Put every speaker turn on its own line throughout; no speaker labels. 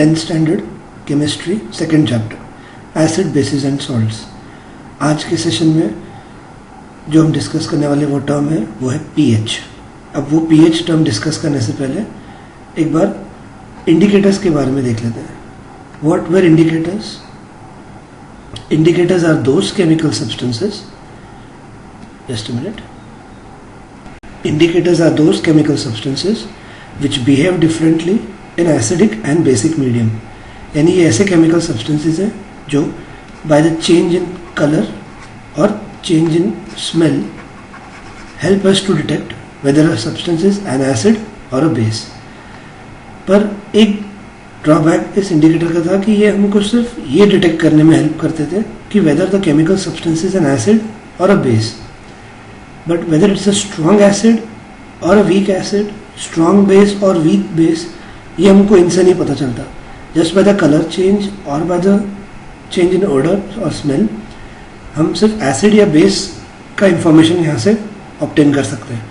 10th standard chemistry second chapter acid basis and salts. आज के session में जो हम डिस्कस करने वाले वो टर्म है वो है पीएच। अब वो पीएच टर्म डिस्कस करने से पहले एक बार इंडिकेटर्स के बारे में देख लेते हैं। What were indicators? Indicators are those chemical substances. Just a minute. Indicators are those chemical substances which behave differently in acidic and basic medium. यानी ये ऐसे chemical substances हैं जो by the change in color or change in smell help us to detect whether a substance is an acid or a base. पर एक drawback इस indicator का था कि ये हमको सिर्फ ये डिटेक्ट करने में हेल्प करते थे कि whether the chemical substance is an acid और a base, but whether it's a strong acid और a weak acid, strong base और वीक बेस, ये हमको इनसे नहीं पता चलता। Just by the colour change और by the change in odour और स्मेल हम सिर्फ एसिड या बेस का इंफॉर्मेशन यहाँ से ऑब्टेन कर सकते हैं।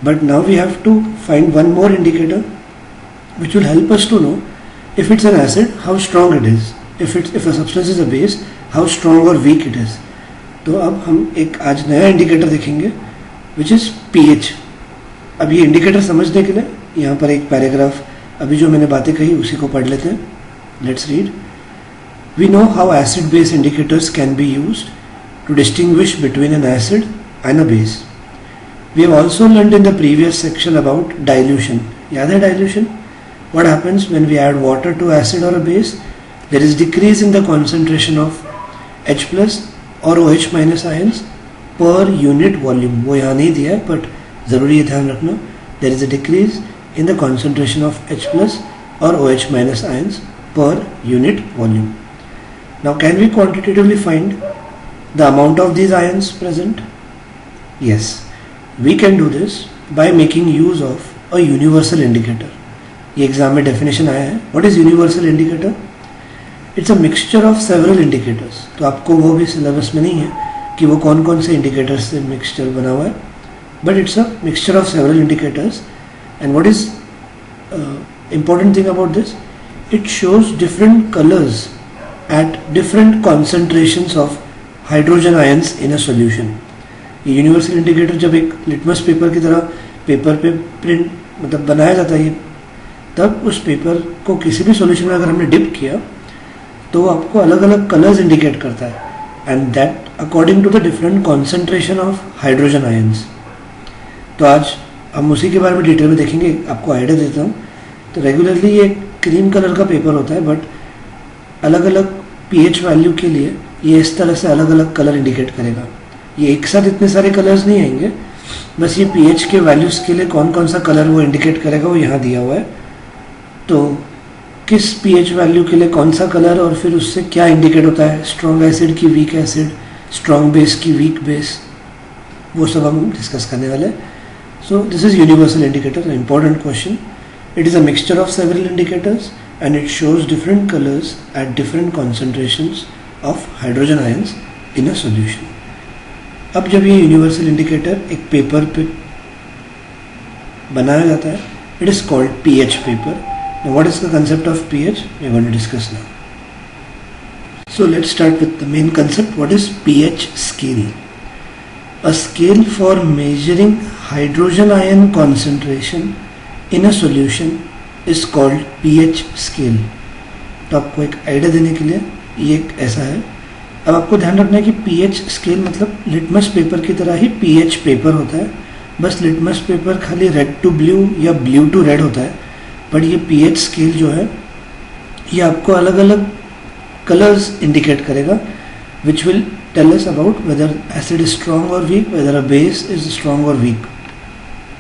But now we have to find one more indicator which will help us to know if it's an acid, how strong it is. If a substance is a base, how strong or weak it is. तो अब हम एक आज नया indicator देखेंगे which is pH। अब ये indicator समझने के लिए यहाँ पर एक पैराग्राफ अभी जो मैंने बातें कही उसी को पढ़ लेते हैं। Let's read. We know how acid-base indicators can be used to distinguish between an acid and a base. We have also learned in the previous section about dilution. याद है dilution? What happens when we add water to acid or a base? There is decrease in the concentration of H plus or OH minus ions per unit volume. वो यहाँ नहीं दिया है but ज़रूरी है ध्यान रखना। There is a decrease in the concentration of H plus or OH minus ions per unit volume. Now can we quantitatively find the amount of these ions present? Yes, we can do this by making use of a universal indicator. ये exam में definition आया है। What is universal indicator? It's a mixture of several indicators. तो आपको वो भी syllabus में नहीं है कि वो कौन कौन से इंडिकेटर्स से मिक्सचर बना हुआ है, but it's a mixture of several indicators. And what is important thing about this, it shows different colours at different concentrations of hydrogen ions in a solution. ये यूनिवर्सल इंडिकेटर जब एक litmus paper की तरह paper पे print मतलब बनाया जाता है, तब उस पेपर को किसी भी सॉल्यूशन में अगर हमने डिप किया तो वो आपको अलग अलग कलर्स इंडिकेट करता है and that according to the different concentration of hydrogen ions. तो आज हम उसी के बारे में डिटेल में देखेंगे। आपको आइडिया देता हूँ। तो रेगुलरली ये क्रीम कलर का पेपर होता है, बट अलग अलग पीएच वैल्यू के लिए ये इस तरह से अलग अलग कलर इंडिकेट करेगा। ये एक साथ इतने सारे कलर्स नहीं आएंगे, बस ये पीएच के वैल्यूज़ के लिए कौन कौन सा कलर वो इंडिकेट करेगा वो यहाँ दिया हुआ है। तो किस पीएच वैल्यू के लिए कौन सा कलर और फिर उससे क्या इंडिकेट होता है, स्ट्रॉन्ग एसिड की वीक एसिड, स्ट्रॉन्ग बेस की वीक बेस, वो सब हम डिस्कस करने वाले हैं। So this is universal indicator, important question. It is a mixture of several indicators and it shows different colours at different concentrations of hydrogen ions in a solution. अब जब ये universal indicator एक paper पे बनाया जाता है, it is called pH paper. Now what is the concept of pH? We are going to discuss now. So let's start with the main concept. What is pH scale? A scale for measuring hydrogen ion concentration in a solution is called pH scale. तो आपको एक idea देने के लिए ये एक ऐसा है। अब आपको ध्यान रखना है कि pH स्केल मतलब लिटमस पेपर की तरह ही pH पेपर होता है, बस लिटमस पेपर खाली रेड टू ब्लू या ब्लू टू रेड होता है। बट ये पीएच स्केल जो है ये आपको अलग अलग कलर्स इंडिकेट करेगा which will tell us about whether acid is strong और weak, whether a base is strong और वीक।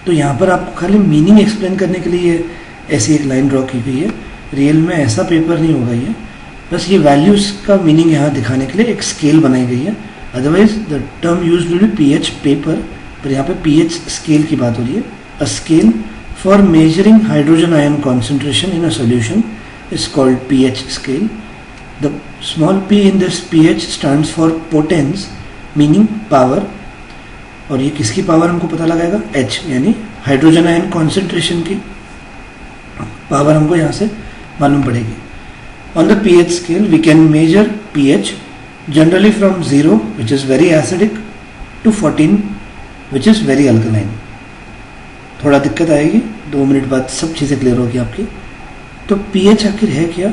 तो यहाँ पर आपको खाली मीनिंग एक्सप्लेन करने के लिए ऐसी एक लाइन ड्रॉ की गई है। रियल में ऐसा पेपर नहीं होगा ये, बस ये वैल्यूज़ का मीनिंग यहाँ दिखाने के लिए एक स्केल बनाई गई है। Otherwise the term use will be pH paper, पर यहाँ पे पीएच स्केल की बात हो रही है। A scale for measuring hydrogen ion concentration in a solution is called pH scale. The small p in this pH stands for potence, meaning power. और ये किसकी पावर हमको पता लगाएगा? H, यानी हाइड्रोजन आयन कॉन्सेंट्रेशन की पावर हमको यहाँ से मालूम पड़ेगी। On the pH scale, we can measure pH generally from 0, which is very acidic, to 14, which is very alkaline. थोड़ा दिक्कत आएगी, 2 मिनट बाद सब चीज़ें क्लियर होगी आपकी. तो pH आखिर है क्या?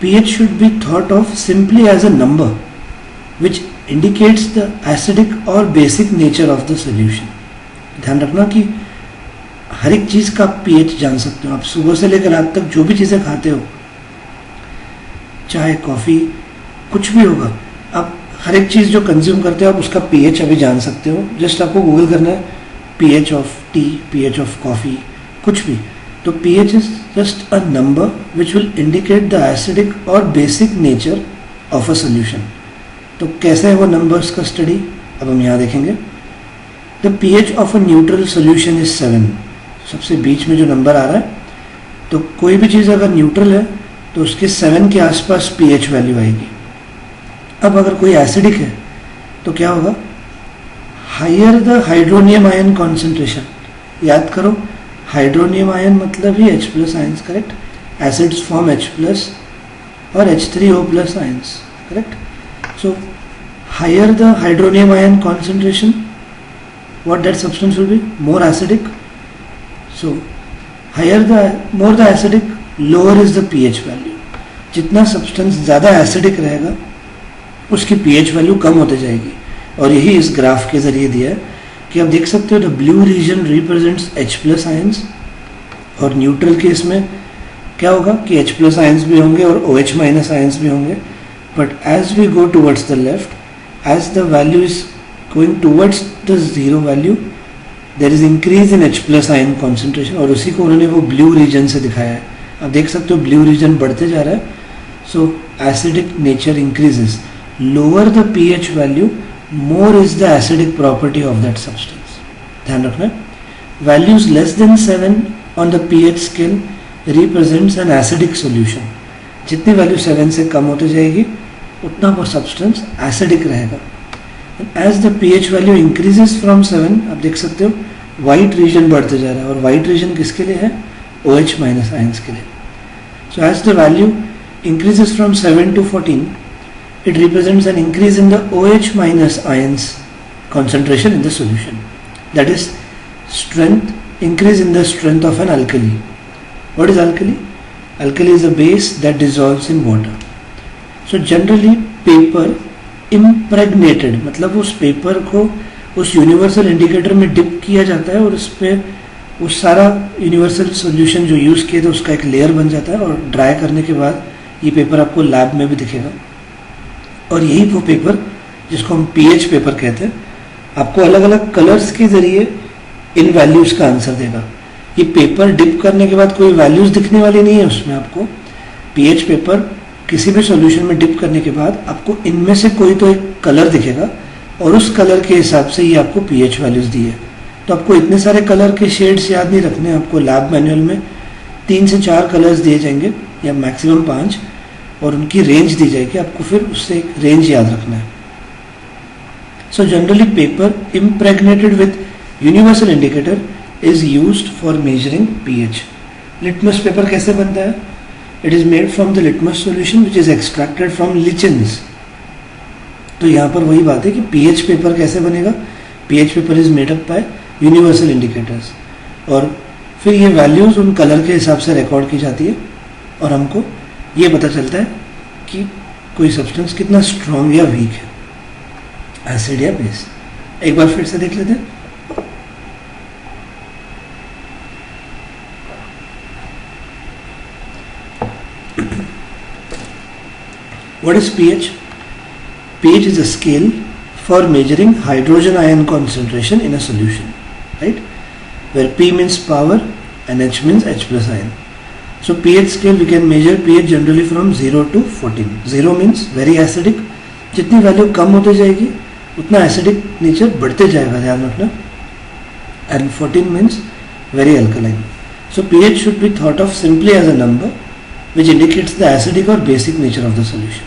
pH should be thought of simply as a number which indicates the acidic or basic nature of the solution. ध्यान रखना कि हर एक चीज़ का pH जान सकते हो आप. सुबह से लेकर रात तक जो भी चीज़ें खाते हो, चाय, कॉफ़ी, कुछ भी होगा, आप हर एक चीज़ जो कंज्यूम करते हो आप उसका pH अभी जान सकते हो. जस्ट आपको गूगल करना है pH of tea, pH of coffee, कुछ भी. तो pH is just a number which will indicate the acidic और basic nature of a solution. तो कैसे है वो नंबर्स का स्टडी, अब हम यहाँ देखेंगे. The pH of a neutral solution is 7. सबसे बीच में जो नंबर आ रहा है, तो कोई भी चीज़ अगर न्यूट्रल है तो उसके 7 के आसपास pH वैल्यू आएगी. अब अगर कोई एसिडिक है तो क्या होगा? Higher the hydronium ion concentration. याद करो, हाइड्रोनियम आयन मतलब ही H+ ions, correct. Acids form H+ और H3O+ ions, correct. So higher the hydronium ion concentration, what that substance will be? More acidic. So more the acidic, lower is the pH value. जितना substance ज़्यादा acidic रहेगा उसकी pH value कम होते जाएगी. और यही इस ग्राफ के ज़रिए दिया है कि आप देख सकते हो the blue region represents H+ ions, और न्यूट्रल केस में क्या होगा कि H+ आयंस भी होंगे और OH- आयंस भी होंगे. But as we go towards the left, as the value is going towards the zero value, there is increase in H+ ion concentration, और उसी को उन्होंने वो ब्लू रीजन से दिखाया है. आप देख सकते हो ब्लू रीजन बढ़ते जा रहा है. So acidic nature increases. Lower the pH value, more is the acidic property of that substance. ध्यान रखना. Values less than 7 on the pH scale represents an acidic solution. जितनी वैल्यू 7 से कम होती जाएगी उतना वो सब्सटेंस एसिडिक रहेगा. As the pH value increases from 7, आप देख सकते हो वाइट रीजन बढ़ते जा रहा है. और वाइट रीजन किसके लिए है? OH- आयंस के लिए. So as the value increases from 7 to 14, it represents an increase in the OH- ions concentration in the solution. That is strength, increase in the strength of an alkali. What is alkali? Alkali is a base that dissolves in water. So generally paper impregnated, मतलब उस paper को उस universal indicator में dip किया जाता है और उस पर उस सारा यूनिवर्सल सॉल्यूशन जो यूज़ किए थे उसका एक लेयर बन जाता है. और ड्राई करने के बाद ये पेपर आपको लैब में भी दिखेगा. और यही वो पेपर जिसको हम pH पेपर कहते हैं, आपको अलग अलग कलर्स के ज़रिए इन वैल्यूज़ का आंसर देगा. ये पेपर डिप करने के बाद कोई वैल्यूज़ दिखने वाली नहीं है उसमें. आपको pH पेपर किसी भी सॉल्यूशन में डिप करने के बाद आपको इनमें से कोई तो एक कलर दिखेगा और उस कलर के हिसाब से ये आपको pH वैल्यूज़ दी है. तो आपको इतने सारे कलर के शेड्स याद नहीं रखने. आपको लैब मैनुअल में 3 से 4 कलर्स दिए जाएंगे या मैक्सिमम 5, और उनकी रेंज दी जाएगी. आपको फिर उससे एक रेंज याद रखना है. So generally paper impregnated with universal indicator is used for measuring pH. Litmus paper कैसे बनता है? It is made from the litmus solution which is extracted from lichens. तो यहाँ पर वही बात है कि pH पेपर कैसे बनेगा? pH paper is made up by universal indicators, और फिर ये वैल्यूज उन कलर के हिसाब से रिकॉर्ड की जाती है और हमको ये पता चलता है कि कोई सब्सटेंस कितना स्ट्रॉन्ग या वीक है, एसिड या बेस. एक बार फिर से देख लेते हैं. What is pH? pH is a scale for measuring hydrogen ion concentration in a solution, right? Where P means power and H means H+ ion. So pH scale we can measure pH generally from 0 to 14. 0 means very acidic. जितनी value कम होती जाएगी उतना acidic nature बढ़ते जाएगा, ध्यान रखना. And 14 means very alkaline. So pH should be thought of simply as a number which indicates the acidic or basic nature of the solution.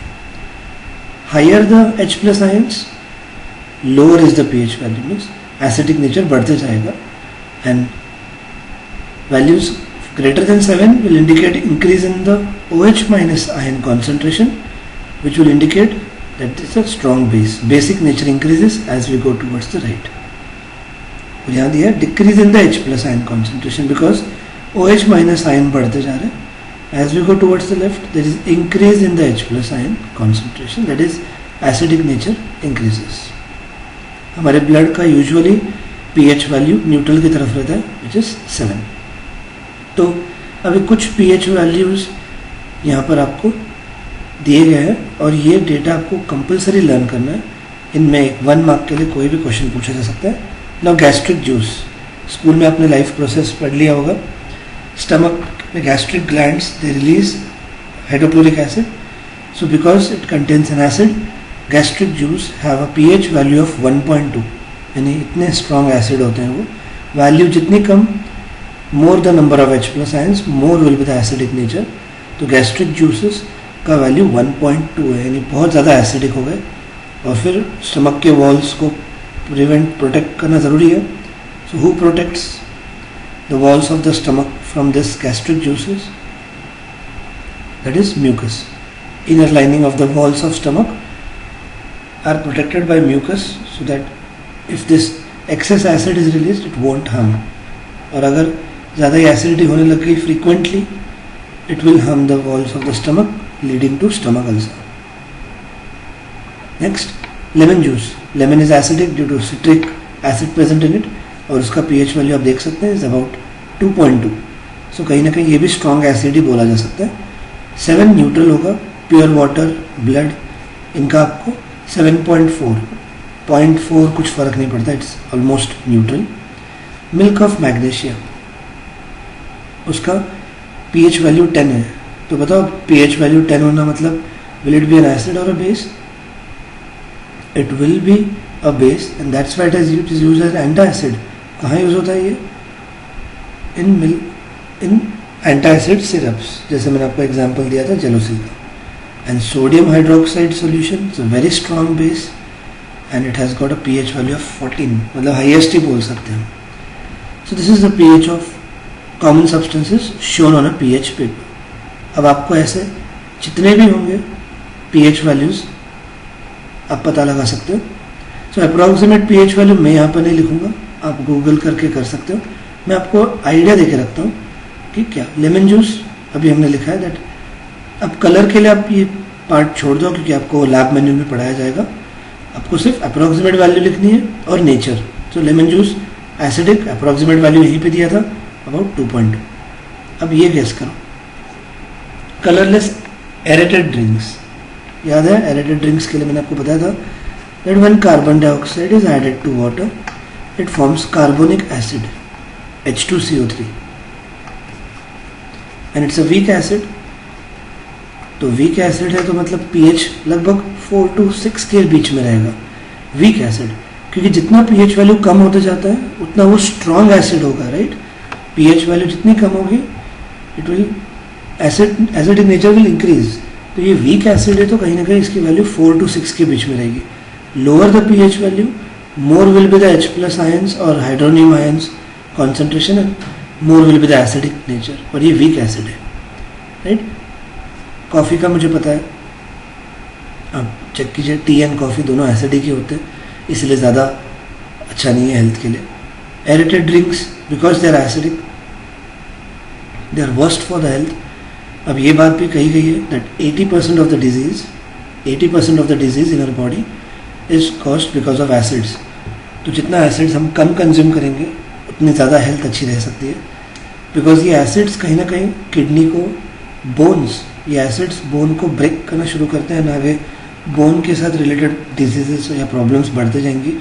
Higher the H+ ions, lower is the pH value, means acidic nature बढ़ते जाएगा. And values greater than 7 will indicate increase in the OH minus ion concentration, which will indicate that it's a strong base. Basic nature increases as we go towards the right. और यहाँ दिया decrease in the H plus ion concentration because OH minus ion बढ़ते जा रहे हैं. As we go towards the left, there is increase in the H plus ion concentration, that is acidic nature increases. हमारे blood का usually pH value neutral की तरफ रहता है, which is 7. तो अभी कुछ pH वैल्यूज यहाँ पर आपको दिए गए हैं और ये डेटा आपको कंपलसरी लर्न करना है. इनमें 1 मार्क के लिए कोई भी क्वेश्चन पूछा जा सकता है. नाउ गैस्ट्रिक जूस, स्कूल में आपने लाइफ प्रोसेस पढ़ लिया होगा. स्टमक में gastric glands they release hydrochloric acid. So because it contains an acid, gastric juice have a pH value of 1.2, यानी इतने स्ट्रॉन्ग एसिड होते हैं वो. वैल्यू जितनी कम, more the number of H plus ions, more will be the acidic nature. तो gastric juices का value 1.2 है, यानी बहुत ज़्यादा एसिडिक हो गए. और फिर स्टमक के वॉल्स को प्रोटेक्ट करना ज़रूरी है. So who protects the walls of the stomach from this gastric juices? That is mucus. Inner lining of the walls of stomach are protected by mucus so that if this excess acid is released it won't harm. और अगर ज़्यादा ही acidity होने लग गई frequently, it will harm the walls of the stomach, leading to stomach ulcer. Next, lemon juice. Lemon is acidic due to citric acid present in it, और उसका pH value आप देख सकते हैं is about 2.2. So कहीं ना कहीं ये भी strong acid ही बोला जा सकता है. 7 न्यूट्रल होगा. प्योर वाटर, ब्लड, इनका आपको 7.4, 0.4 कुछ फर्क नहीं पड़ता, it's almost neutral. Milk of magnesia, उसका pH वैल्यू 10 है. तो बताओ pH वैल्यू 10 होना मतलब will it be an acid or a base? It will be a base and that's why it is used as antacid. कहाँ use होता है ये? in antacid syrups, जैसे मैंने आपको एग्जांपल दिया था जेलोसिल का. And sodium hydroxide solution is a very strong base and it has got a pH value of 14, मतलब highest ही बोल सकते हैं. So this is the pH of common substances shown on a pH paper. अब आपको ऐसे जितने भी होंगे pH values आप पता लगा सकते हो. So approximate pH value मैं यहाँ पर नहीं लिखूँगा, आप गूगल करके कर सकते हो. मैं आपको आइडिया देके रखता हूँ कि क्या. लेमन जूस अभी हमने लिखा है दैट. अब कलर के लिए आप ये पार्ट छोड़ दो क्योंकि आपको लैब मेन्यू में पढ़ाया जाएगा. आपको सिर्फ अप्रोक्सीमेट वैल्यू लिखनी है और नेचर. तो lemon juice acidic, approximate value यहीं पे दिया था अबाउट 2.2. अब ये गेस करो. कलरलेस एरेटेड ड्रिंक्स, याद है एरेटेड ड्रिंक्स के लिए मैंने आपको बताया था that when carbon dioxide is added to water it forms carbonic acid H2CO3 and it's a weak acid. तो वीक एसिड है तो मतलब pH लगभग 4 to 6 के बीच में रहेगा. वीक एसिड क्योंकि जितना pH वैल्यू कम होता जाता है उतना वो स्ट्रॉन्ग एसिड होगा, राइट. pH वैल्यू जितनी कम होगी it will acidic nature will increase. तो ये वीक एसिड है तो कहीं ना कहीं इसकी वैल्यू 4 to 6 के बीच में रहेगी. Lower the pH value more will be the H plus ions और हाइड्रोनियम आयंस कॉन्सेंट्रेशन है, मोर will be the acidic nature. और ये वीक एसिड है, राइट. कॉफ़ी का मुझे पता है, आप चेक कीजिए टी एंड कॉफ़ी दोनों एसिडिक ही होते हैं, इसलिए ज़्यादा अच्छा नहीं है हेल्थ के लिए. Aerated drinks because they are acidic they are worst for the health. अब ये बात भी कही गई है that 80% of the diseases in our body is caused because of acids. तो जितना एसिड्स हम कम कंज्यूम करेंगे उतनी ज़्यादा हेल्थ अच्छी रह सकती है. बिकॉज ये एसिड्स कहीं ना कहीं किडनी को, बोन्स, ये एसिड्स बोन को ब्रेक करना शुरू करते हैं. आगे बोन के साथ रिलेटेड डिजीजेस या प्रॉब्लम्स बढ़ते जाएंगी.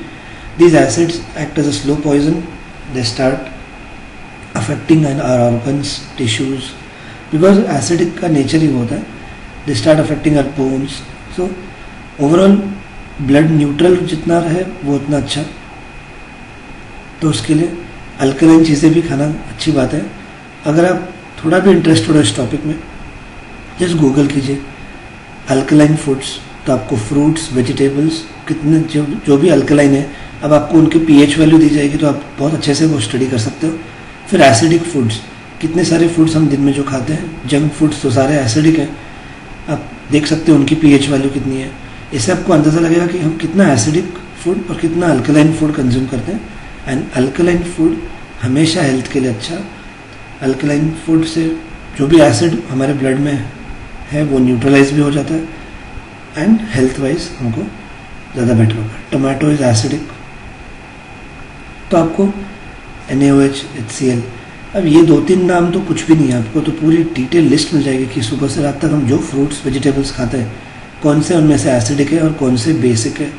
These acids act as a slow poison. They start affecting our organs, tissues, because acidic का नेचर ही होता है. They start affecting our bones. So overall blood neutral जितना रहे वो उतना अच्छा. तो उसके लिए अल्कलाइन चीज़ें भी खाना अच्छी बात है. अगर आप थोड़ा भी इंटरेस्टेड हो इस टॉपिक में जस्ट गूगल कीजिए अल्कलाइन फूड्स, तो आपको फ्रूट्स, वेजिटेबल्स कितने जो भी अल्कलाइन है अब आपको उनकी pH वैल्यू दी जाएगी तो आप बहुत अच्छे से वो स्टडी कर सकते हो. फिर एसिडिक फूड्स कितने सारे फूड्स हम दिन में जो खाते हैं, जंक फूड्स तो सारे एसिडिक हैं, आप देख सकते हो उनकी पीएच वैल्यू कितनी है। इससे आपको अंदाज़ा लगेगा कि हम कितना एसिडिक फूड और कितना अल्कलाइन फूड कंज्यूम करते हैं। एंड अल्कलाइन फूड हमेशा हेल्थ के लिए अच्छा। अल्कलाइन फूड से जो भी एसिड हमारे ब्लड में है वो न्यूट्रलाइज भी हो जाता है एंड हेल्थ वाइज हमको ज़्यादा बेटर होगा। टोमेटो इज़ एसिडिक, तो आपको NaOH, HCl, अब ये 2-3 नाम तो कुछ भी नहीं है, आपको तो पूरी डिटेल लिस्ट मिल जाएगी कि सुबह से रात तक हम जो फ्रूट्स वेजिटेबल्स खाते हैं कौन से उनमें से एसिडिक है और कौन से बेसिक है,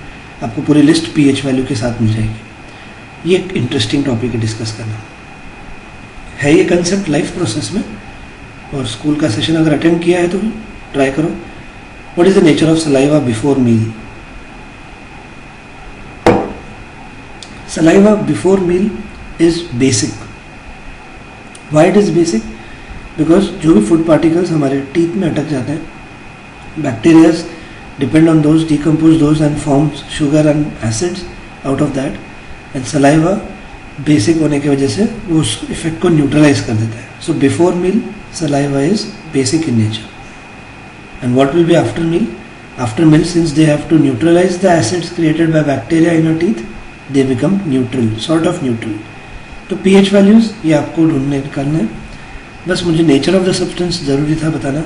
आपको पूरी लिस्ट पीएच वैल्यू के साथ मिल जाएगी। ये एक इंटरेस्टिंग टॉपिक है डिस्कस करना है। ये कंसेप्ट लाइफ प्रोसेस में, और स्कूल का सेशन अगर अटेंड किया है तो ट्राई करो। What is the nature of saliva before meal? Saliva before meal is basic. Why it is basic? Because जो भी फूड पार्टिकल्स हमारे टीथ में अटक जाते हैं, bacterias depend on those, decompose those and forms sugar and acids out of that, and saliva basic होने की वजह से वो उस इफेक्ट को न्यूट्रलाइज कर देता है। So before meal saliva is basic in nature. And what will be after meal? After meal, since they have to neutralize the acids created by bacteria in your teeth, they become neutral, sort of neutral. तो pH values ये आपको ढूंढने निकालना है। बस मुझे nature of the substance ज़रूरी था बताना,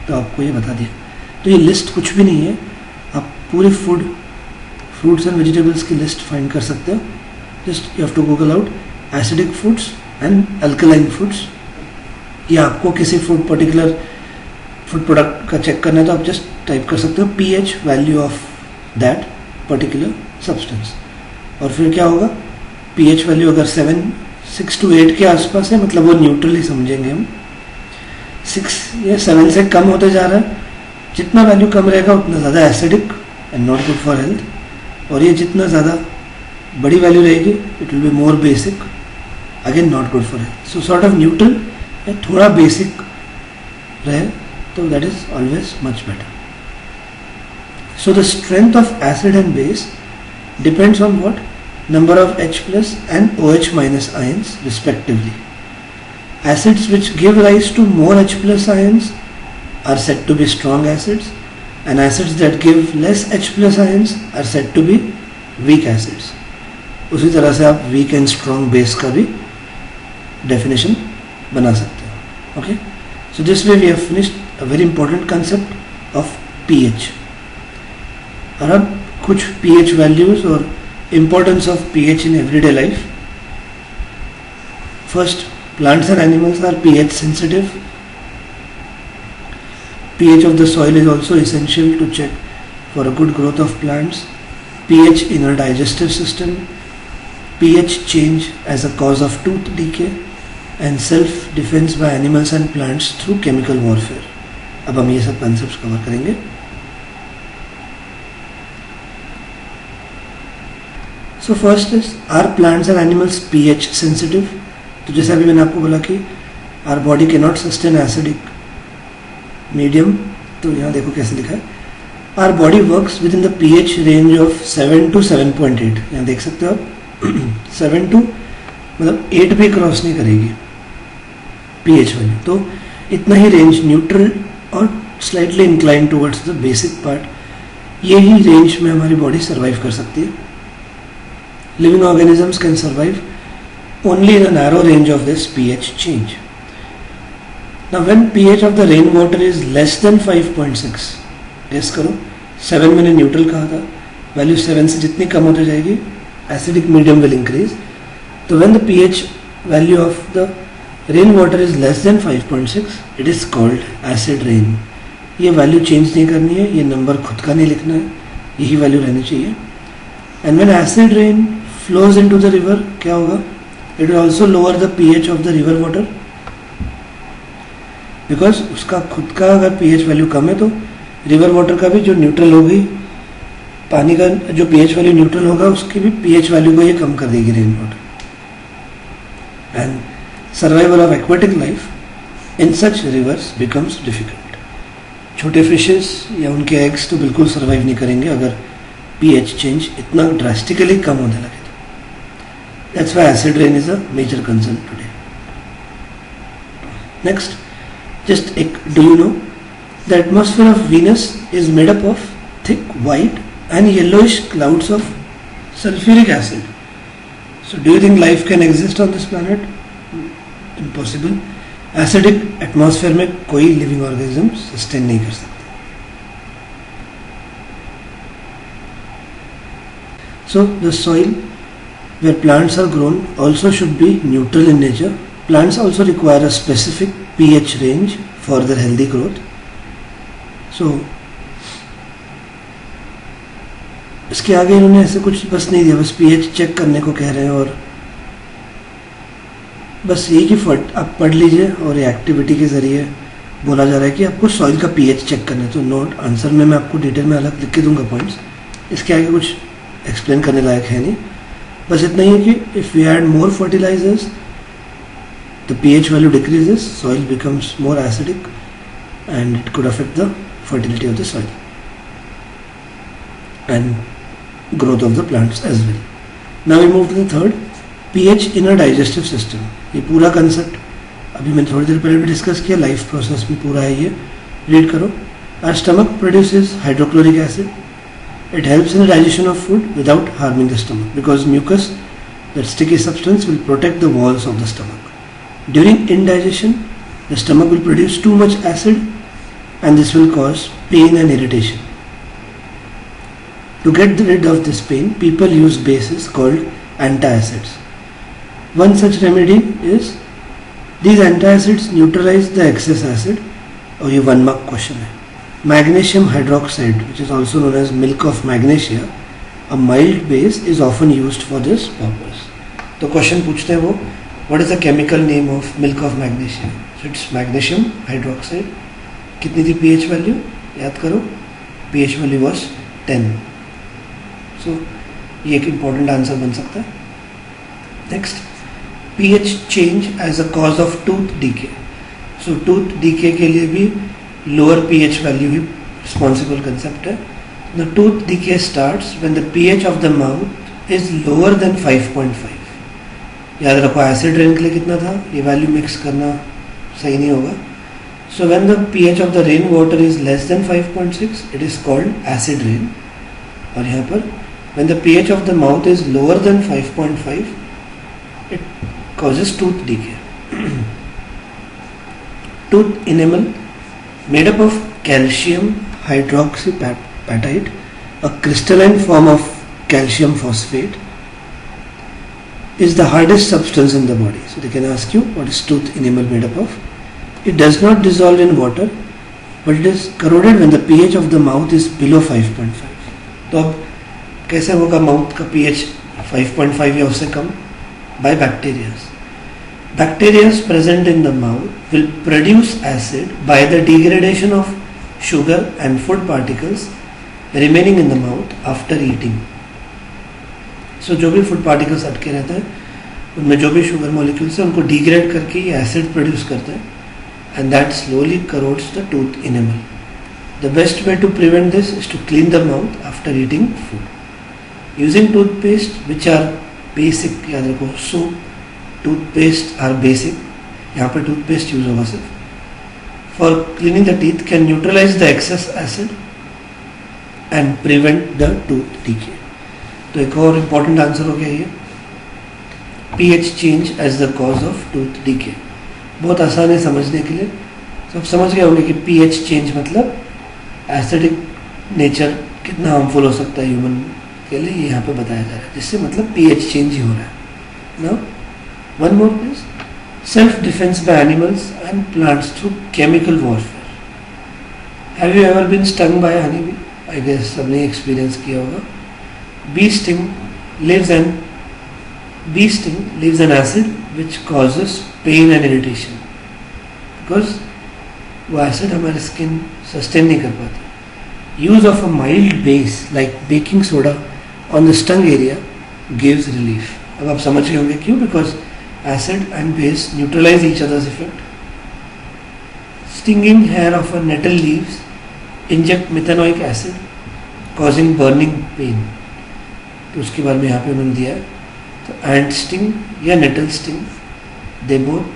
तो आपको ये बता दिया। तो ये लिस्ट कुछ भी नहीं है, आप पूरे फ्रूट्स एंड वेजिटेबल्स की लिस्ट फाइंड कर सकते हो। Just you have to Google out acidic foods and alkaline foods, या आपको किसी पर्टिकुलर फूड प्रोडक्ट का चेक करना है तो आप जस्ट टाइप कर सकते हो pH value of that particular substance, और फिर क्या होगा, पीएच वैल्यू अगर 6 to 8 के आसपास है मतलब वो न्यूट्रल ही समझेंगे हम। 6 या 7 से कम होते जा रहा है, जितना वैल्यू कम रहेगा उतना ज़्यादा acidic and not good for health, और ये जितना ज़्यादा बड़ी वैल्यू रहेगी it will be more basic, again not good for health. So sort of neutral, थोड़ा बेसिक रहे तो that is always much better. So the strength of acid and base depends on what, number of H+ and OH- ions respectively. Acids which give rise to more H+ ions are said to be strong acids, and acids that give less H+ ions are said to be weak acids. उसी तरह से आप weak and strong base का भी definition बना सकते हो। Okay, so this way we have finished a very important concept of pH. और अब कुछ पीएच वैल्यूज और importance of pH in everyday life. First, plants and animals are pH sensitive. pH of the soil is also essential to check for a good growth of plants. pH in our digestive system, pH change as a cause of tooth decay, and self defense by animals and plants through chemical warfare. अब हम ये सब concepts cover करेंगे। So first is, are plants and animals pH sensitive? तो जैसे अभी मैंने आपको बोला कि our body can not sustain acidic medium, तो यहाँ देखो कैसे लिखा है, our body works within the pH range of 7 to 7.8। यहाँ देख सकते हो आप 7 to मतलब 8 भी क्रॉस नहीं करेगी pH वैल्यू, तो इतना ही रेंज, न्यूट्रल और slightly incline towards the basic part, ये ही रेंज में हमारी बॉडी सर्वाइव कर सकती है। Living organisms can survive only in a narrow range of this pH change. Now when pH of the rain water is less than 5.6, guess करो, 7 मैंने neutral कहा था, वैल्यू 7 से जितनी कम होती जाएगी एसिडिक मीडियम विल इंक्रीज। तो when the pH value of the rain water is less than 5.6, it is called acid rain. ये वैल्यू चेंज नहीं करनी है, ये नंबर खुद का नहीं लिखना है, यही वैल्यू रहनी चाहिए। And when acid rain flows into the river, क्या होगा, it will also lower the pH of the river water, because उसका खुद का अगर pH वैल्यू कम है तो रिवर वाटर का भी जो न्यूट्रल होगी, पानी का जो pH वैल्यू न्यूट्रल होगा उसकी भी pH वैल्यू को ये कम कर देगी rain water. And survival of aquatic life in such reverse becomes difficult. छोटे फिशेस या उनके एग्स तो बिल्कुल सर्वाइव नहीं करेंगे अगर pH चेंज इतना ड्रास्टिकली कम होने लगे तो। That's why acid rain is a major concern today. Next, just एक, do you know the atmosphere of Venus is made up of thick white and yellowish clouds of sulfuric acid. So do you think life can exist on this planet? Impossible. Acidic atmosphere में कोई living organism sustain नहीं कर सकते. So the soil where plants are grown also should be neutral in nature. Plants also require a specific pH range for their healthy growth. So इसके आगे इन्होंने ऐसे कुछ बस नहीं दिया, बस पीएच चेक करने को कह रहे हैं और बस यही कि आप पढ़ लीजिए और ये एक्टिविटी के ज़रिए बोला जा रहा है कि आपको सॉइल का पीएच चेक करना है. तो नोट आंसर में मैं आपको डिटेल में अलग लिख के दूंगा पॉइंट्स. इसके आगे कुछ एक्सप्लेन करने लायक है नहीं, बस इतना ही है कि if we add more fertilizers the pH value decreases, soil becomes more acidic and it could affect the fertility of the soil and growth of the plants as well. Now we move to the third, pH in a digestive system. ये पूरा concept अभी मैंने थोड़ी देर पहले भी discuss किया, life process भी पूरा है, ये रीड करो. Our stomach produces hydrochloric acid. It helps in the digestion of food without harming the stomach because mucus, that sticky substance, will protect the walls of the stomach. During indigestion, the stomach will produce too much acid and this will cause pain and irritation. To get rid of this pain, people use bases called antacids. One such remedy is these antacids neutralize the excess acid. और ये 1 mark question है. Magnesium hydroxide, which is also known as milk of magnesia, a mild base, is often used for this purpose. तो question पूछते हैं वो, what is the chemical name of milk of magnesia? So it's magnesium hydroxide. कितनी थी pH value याद करो, pH value was 10. सो ये एक इम्पॉर्टेंट आंसर बन सकता है. Next, pH change as a cause of tooth decay. So tooth decay के लिए भी लोअर पीएच वैल्यू ही रिस्पॉन्सिबल कंसेप्ट है. The tooth decay starts when the pH of the mouth is lower than 5.5. याद रखो एसिड रेन के लिए कितना था, ये वैल्यू मिक्स करना सही नहीं होगा. So when the pH of the rain water is less than 5.6 it is called acid rain. और यहाँ पर when the pH of the mouth is lower than 5.5 it causes tooth decay. Tooth enamel made up of calcium hydroxyapatite, a crystalline form of calcium phosphate, is the hardest substance in the body. So they can ask you what is tooth enamel made up of. It does not dissolve in water but it is corroded when the pH of the mouth is below 5.5. तो अब कैसे होगा mouth का pH 5.5 या उससे कम? By bacterias. Bacteria present in the mouth will produce acid by the degradation of sugar and food particles remaining in the mouth after eating. So जो भी food particles अटके रहते हैं उनमें जो भी sugar molecules हैं उनको degrade करके ये acid produce करते हैं and that slowly corrodes the tooth enamel. The best way to prevent this is to clean the mouth after eating food. Using toothpaste which are basic, याद रखो, soap, toothpaste are basic. यहाँ पर toothpaste use होगा सिर्फ. For cleaning the teeth can neutralize the excess acid and prevent the tooth decay. तो एक और important answer हो गया ये, pH change as the cause of tooth decay. बहुत आसान है समझने के लिए. सब समझ गए होंगे कि pH change मतलब एसिडिक नेचर कितना हार्मफुल हो सकता है ह्यूमन के लिए, ये यहाँ पे बताया जा रहा है, जिससे मतलब pH चेंज ही हो रहा है. Now one more please, self defence by animals and plants through chemical warfare. Have you ever been stung by honey bee? I guess सबने एक्सपीरियंस किया होगा. Bee sting leaves an acid which causes pain and irritation because वो एसिड हमारे skin sustain नहीं कर पाती. Use of a mild base like baking soda on the stung area gives relief. अब आप समझ गए होंगे क्यों, because acid and base neutralize each others effect. Stinging hair of a nettle leaves inject methanoic acid causing burning pain. तो उसके बारे में यहाँ पे उन्होंने दिया है. तो एंट स्टिंग या nettle sting, they both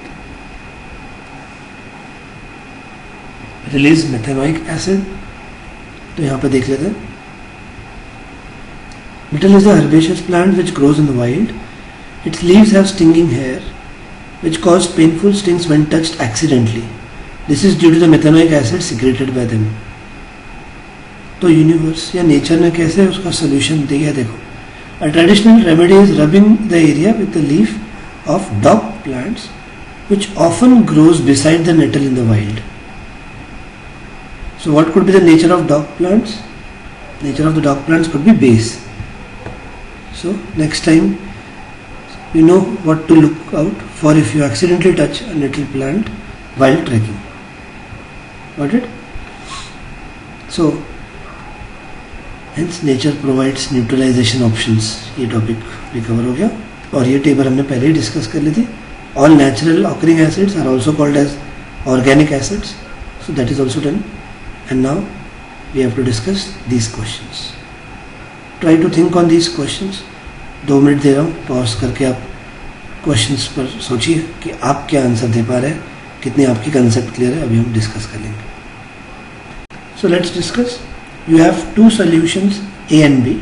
release methanoic acid. तो यहाँ पे देख लेते हैं. Myrtle is a herbaceous plant which grows in the wild. Its leaves have stinging hair which cause painful stings when touched accidentally. This is due to the methanoic acid secreted by them. तो universe या nature ने कैसे उसका solution दिया देखो. A traditional remedy is rubbing the area with the leaf of dock plants which often grows beside the nettle in the wild. So what could be the nature of dock plants? Nature of the dock plants could be base. So next time you know what to look out for if you accidentally touch a nettle plant while trekking. Got it? So hence nature provides neutralization options. ये topic भी cover हो गया और ये table हमने पहले ही discuss कर ली थी. All natural occurring acids are also called as organic acids. So that is also done. And now we have to discuss these questions. Try to think on these questions. 2 minute दे रहा हूँ, pause करके आप questions पर सोचिए कि आप क्या answer दे पा रहे हैं, कितनी आपकी कंसेप्ट क्लियर है. अभी हम डिस्कस कर लेंगे. So let's discuss. You have two solutions A and B.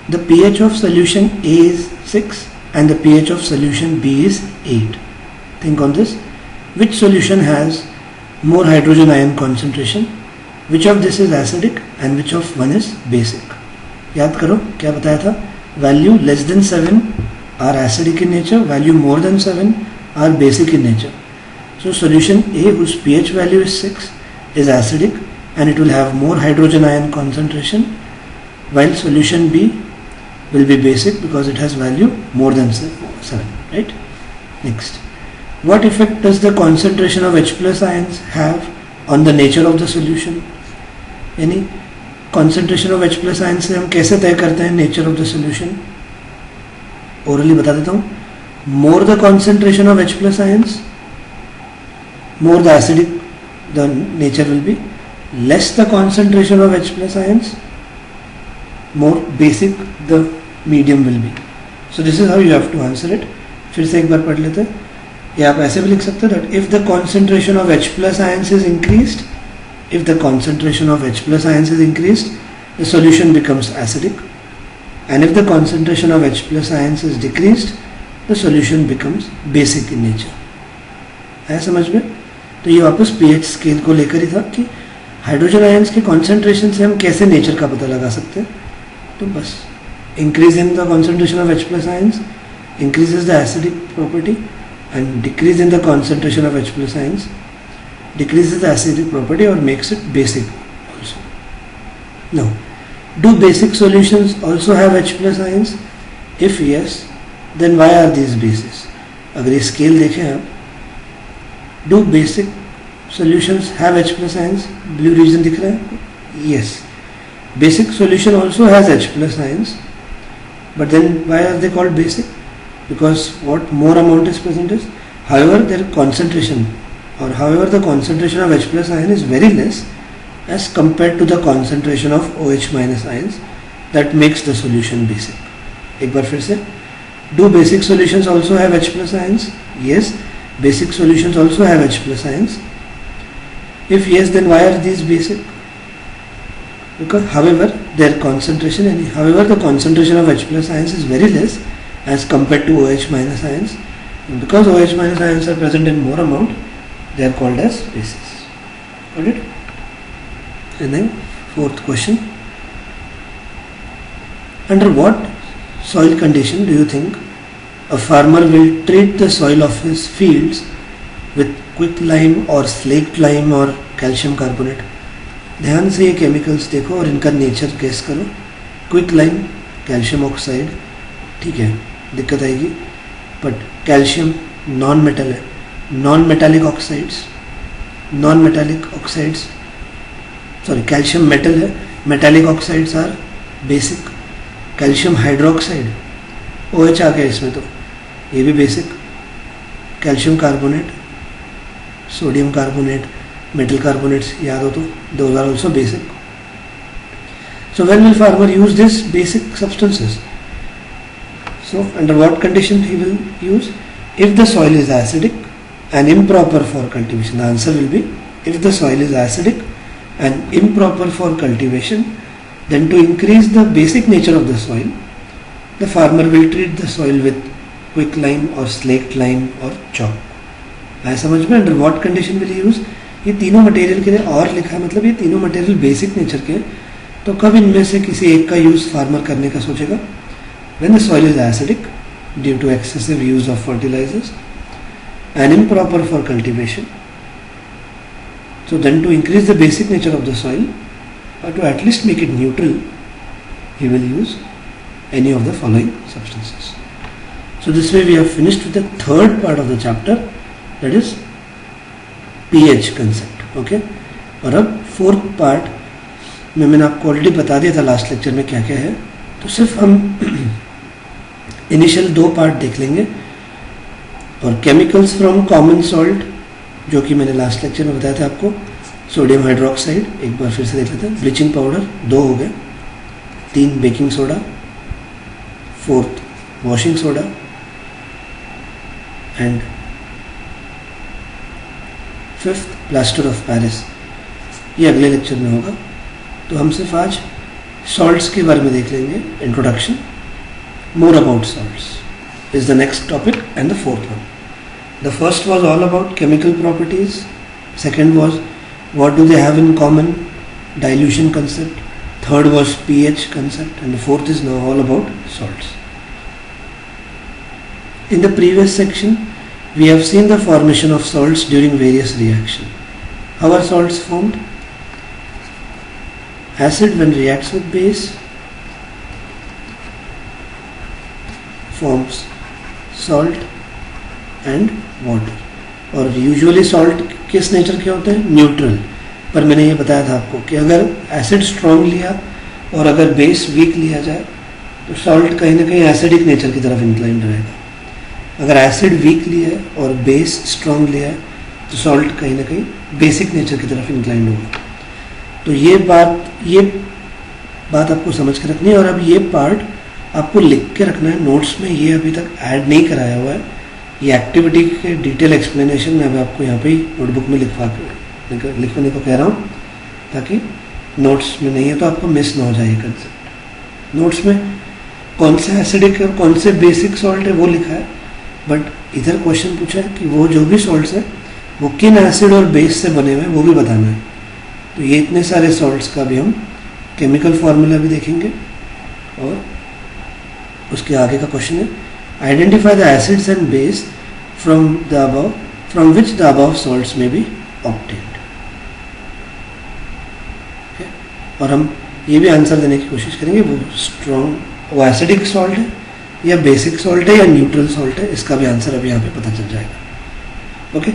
The pH of solution A is 6 and the pH of solution B is 8. Think on this. Which solution has more hydrogen ion concentration? Which of this is acidic and which of one is basic? याद करो क्या बताया था. Value less than 7 are acidic in nature, value more than 7 are basic in nature. So solution A whose pH value is 6 is acidic and it will have more hydrogen ion concentration, while solution B will be basic because it has value more than 7, right? Next, what effect does the concentration of H plus ions have on the nature of the solution? यानी concentration of H plus ions से हम कैसे तय करते हैं nature of the solution? Orally बता देता हूँ. More the concentration of H plus ions, more the acidic the nature will be. Less the concentration of H plus ions, more basic the medium will be. So this is how you have to answer it. फिर से एक बार पढ़ लेते हैं. या आप ऐसे भी लिख सकते हो that if the concentration of H plus ions is increased, if the concentration of H plus ions is increased, the solution becomes acidic, and if the concentration of H plus ions is decreased, the solution becomes basic in nature. है समझ में? तो ये वापस pH scale को लेकर ही था कि हाइड्रोजन आयंस के कॉन्सेंट्रेशन से हम कैसे नेचर का पता लगा सकते हैं. तो बस increase in the concentration of H plus ions increases the acidic property and decrease in the concentration of H plus ions decreases the acidic property or makes it basic also. Now, do basic solutions also have H plus ions? If yes, then why are these bases? अगर ये scale देखें आप, do basic solutions have H plus ions? Blue region दिख रहा है? Yes. Basic solution also has H plus ions, but then why are they called basic? Because what more amount is present is, however their concentration or however the concentration of H plus ion is very less as compared to the concentration of OH minus ions, that makes the solution basic. एक बार फिर से, do basic solutions also have H plus ions? Yes, basic solutions also have H plus ions. If yes, then why are these basic? Because however their concentration and however the concentration of H plus ions is very less as compared to OH minus ions, and because OH minus ions are present in more amount, they are called as bases. Got it? And then fourth question, under what soil condition do you think a farmer will treat the soil of his fields with quicklime or slaked lime or calcium carbonate? ध्यान से ये chemicals देखो और इनका nature guess करो. Quicklime calcium oxide, ठीक है, दिक्कत आएगी, बट कैल्शियम नॉन मेटल है. Non metallic oxides sorry calcium metal है, metallic oxides are basic. Calcium hydroxide OH आ गया इसमें, तो ये भी basic. Calcium carbonate, sodium carbonate, metal carbonates याद हो तो, those are also basic. So when will farmer use these basic substances? So under what condition he will use? If the soil is acidic and improper for cultivation. The answer will be if the soil is acidic and improper for cultivation, then to increase the basic nature of the soil, the farmer will treat the soil with quicklime or slaked lime or chalk. आया समझ में? Under what condition will use? ये तीनों material के लिए और लिखा है, मतलब ये तीनों मटेरियल बेसिक नेचर के हैं, तो कब इनमें से किसी एक का यूज फार्मर करने का सोचेगा? When the soil is acidic due to excessive use of fertilizers and improper for cultivation. So then to increase the basic nature of the soil or to at least make it neutral, he will use any of the following substances. So this way we have finished with the third part of the chapter, that is pH concept. Okay? और अब fourth part में मैंने आपको already बता दिया था last lecture में क्या क्या है, तो सिर्फ हम इनिशियल 2 पार्ट देख लेंगे. और केमिकल्स फ्रॉम कॉमन सॉल्ट, जो कि मैंने लास्ट लेक्चर में बताया था आपको, सोडियम हाइड्रोक्साइड, एक बार फिर से देख लेते हैं. ब्लीचिंग पाउडर 2 हो गए, 3 baking soda, 4th washing soda and 5th plaster of Paris. ये अगले लेक्चर में होगा. तो हम सिर्फ आज सॉल्ट्स के बारे में देख लेंगे. Introduction, more about salts is the next topic and the fourth one. The first was all about chemical properties. Second was what do they have in common, dilution concept. Third was pH concept, and the fourth is now all about salts. In the previous section we have seen the formation of salts during various reactions. How are salts formed? Acid when reacts with base forms salt and water. और usually salt किस nature के होते हैं? Neutral. पर मैंने ये बताया था आपको कि अगर एसिड स्ट्रॉन्ग लिया और अगर बेस वीक लिया जाए तो सॉल्ट कहीं ना कहीं एसिडिक नेचर की तरफ इंक्लाइंड रहेगा. अगर एसिड वीक लिया है और बेस स्ट्रॉन्ग लिया है तो सॉल्ट कहीं ना कहीं बेसिक नेचर की तरफ इंक्लाइंड होगा. तो ये बात आपको समझ के रखनी है. और अब ये पार्ट आपको लिख के रखना है नोट्स में. ये अभी तक ऐड नहीं कराया हुआ है. ये एक्टिविटी के डिटेल एक्सप्लेनेशन मैं अभी आपको यहाँ पे ही नोटबुक में लिखवाने को कह रहा हूँ, ताकि नोट्स में नहीं है तो आपको मिस ना हो जाए ये कंसेप्ट. नोट्स में कौन से एसिडिक और कौन से बेसिक सॉल्ट है वो लिखा है, बट इधर क्वेश्चन पूछा है कि वो जो भी सॉल्ट्स है वो किन एसिड और बेस से बने हुए हैं वो भी बताना है. तो ये इतने सारे सॉल्ट्स का भी हम केमिकल फार्मूला भी देखेंगे. और उसके आगे का क्वेश्चन है identify the acids and base from which the above salts may be obtained. और हम ये भी आंसर देने की कोशिश करेंगे वो एसिडिक सॉल्ट है या बेसिक सॉल्ट है या न्यूट्रल सॉल्ट है. इसका भी आंसर अभी यहाँ पे पता चल जाएगा. ओके,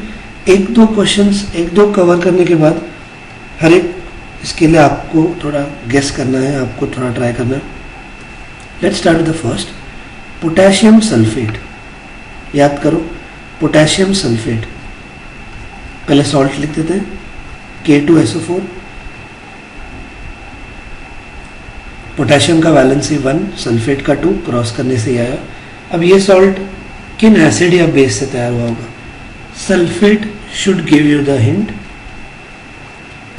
1-2 क्वेश्चंस 1-2 कवर करने के बाद हर एक इसके लिए आपको थोड़ा गेस करना है, आपको थोड़ा ट्राई करना है. Let's start with the first, potassium sulphate. याद करो, पोटेशियम सल्फेट. पहले सॉल्ट लिख देते हैं, K2SO4. पोटेशियम का वैलेंसी 1, सल्फेट का 2, क्रॉस करने से ही आया. अब ये सॉल्ट किन एसिड या बेस से तैयार हुआ होगा? Sulphate should give you the hint.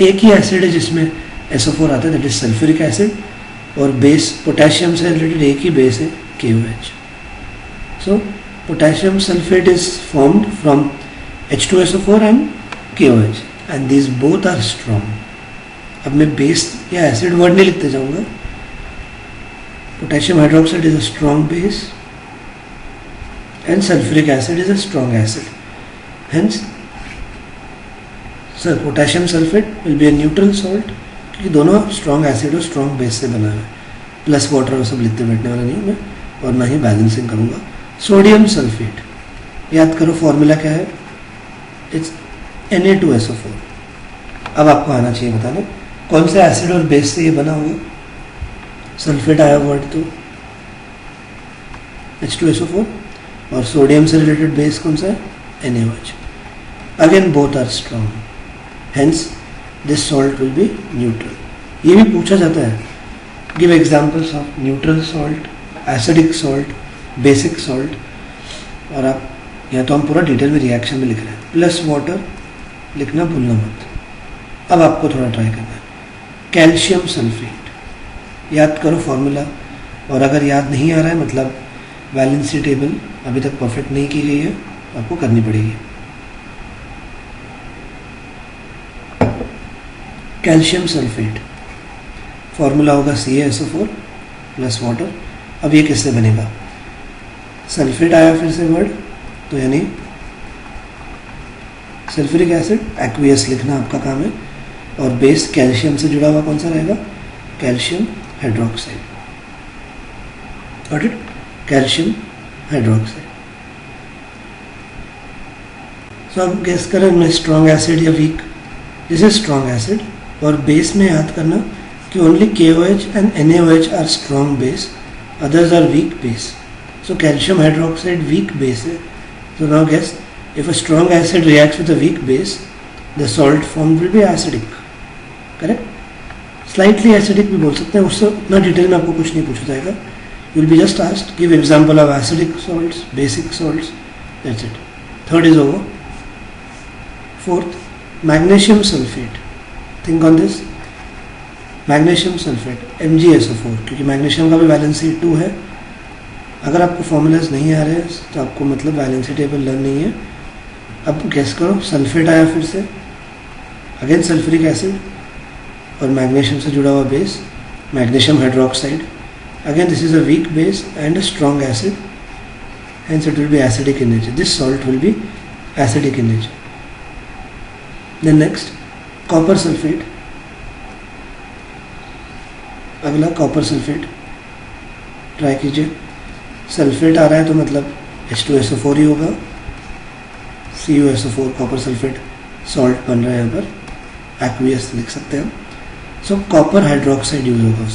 एक ही एसिड है जिसमें SO4 आता है, दैट इज सल्फ्यूरिक एसिड. और बेस पोटेशियम से रिलेटेड एक ही बेस है, KOH. So potassium sulphate is formed from H2SO4 and KOH and these both are strong. अब मैं बेस या एसिड वर्ड नहीं लिखते जाऊंगा. Potassium hydroxide is a strong base and sulphuric acid is a strong acid. Hence sir potassium sulphate will be a neutral salt, क्योंकि दोनों strong acid और strong base से बना है. प्लस वाटर और सब लिखते बैठने वाला नहीं मैं, और ना ही बैलेंसिंग करूँगा. सोडियम सल्फेट, याद करो फॉर्मूला क्या है? It's Na2SO4. अब आपको आना चाहिए बताना कौन से एसिड और बेस से ये बना होगा. सल्फेट आया वर्ड तो H2SO4, और सोडियम से रिलेटेड बेस कौन सा है? NaOH. Again both are strong, hence this salt will be neutral. ये भी पूछा जाता है, give examples of neutral salt, acidic salt, basic salt. और आप यहाँ तो हम पूरा डिटेल में रिएक्शन में लिख रहे हैं. प्लस वाटर लिखना भूलना मत. अब आपको थोड़ा ट्राई करना है। कैल्शियम सल्फेट, याद करो फॉर्मूला, और अगर याद नहीं आ रहा है मतलब वैलेंसी टेबल अभी तक परफेक्ट नहीं की गई है, आपको करनी पड़ेगी। कैल्शियम सल्फेट फॉर्मूला होगा CaSO4 प्लस वाटर। अब ये किससे बनेगा? सल्फेट आया फिर से वर्ड, तो यानी सल्फ्यूरिक एसिड, एक्वियस लिखना आपका काम है, और बेस कैल्शियम से जुड़ा हुआ कौन सा रहेगा? Calcium hydroxide. Got it? Calcium hydroxide. So अब गेस करें इनमें स्ट्रॉन्ग एसिड या weak. This is strong acid, और बेस में याद करना कि only KOH and NaOH are strong base, others are weak base. So calcium hydroxide weak base है. So now guess, if a strong acid reacts with a weak base, the salt formed will be acidic. Correct? Slightly acidic भी बोल सकते हैं, उससे उतना detail में आपको कुछ नहीं पूछा जाएगा. You will be just asked, give example of acidic salts, basic salts. That's it. Third is over. Fourth, magnesium sulfate. Think on this. Magnesium sulphate MgSO4, क्योंकि मैग्नीशियम का भी वैलेंसी 2 है। अगर आपको फॉर्मूलाज नहीं आ रहे हैं तो आपको मतलब वैलेंसी टेबल लर्न नहीं है। अब गेस करो, सल्फेट आया फिर से, अगेन सल्फ्यूरिक एसिड और मैग्नीशियम से जुड़ा हुआ base magnesium hydroxide. Again this is a weak base and a strong acid, hence it will be acidic in nature. This salt will be acidic in nature. Then next, copper sulfate. अगला copper sulphate, try कीजिए। Sulphate आ रहा है तो मतलब H2SO4 ही होगा, CuSO4 copper sulphate salt बन रहा है, यहाँ पर एक्वियस लिख सकते हैं हम। सो कॉपर हाइड्रोक्साइड यूज होगा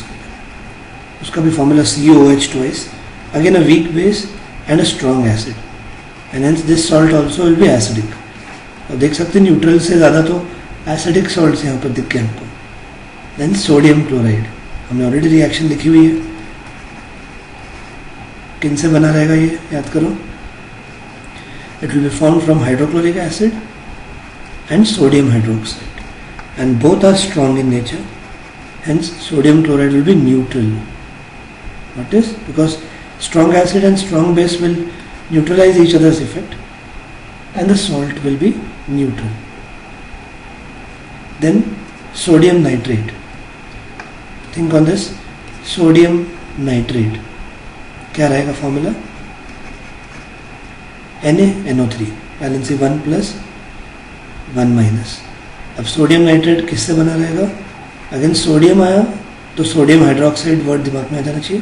उसका भी formula COOH twice, again a weak base and a strong acid, and hence this salt also will be acidic. और देख सकते हैं न्यूट्रल से ज़्यादा तो एसिडिक सॉल्ट यहाँ पर दिख गए हमको। देन सोडियम क्लोराइड, हमने ऑलरेडी रिएक्शन लिखी हुई है, किन से बना रहेगा ये याद करो। It will be form from hydrochloric acid and sodium hydroxide, and both are strong in nature, hence sodium chloride will be neutral. What is? Because strong acid and strong base will neutralize each other's effect and the salt will be neutral. Then sodium nitrate, think on this. sodium nitrate क्या रहेगा formula? NaNO3, valency 1 plus 1 minus. अब sodium nitrate किससे बना रहेगा? Again sodium आया तो sodium hydroxide word दिमाग में आ जाना चाहिए,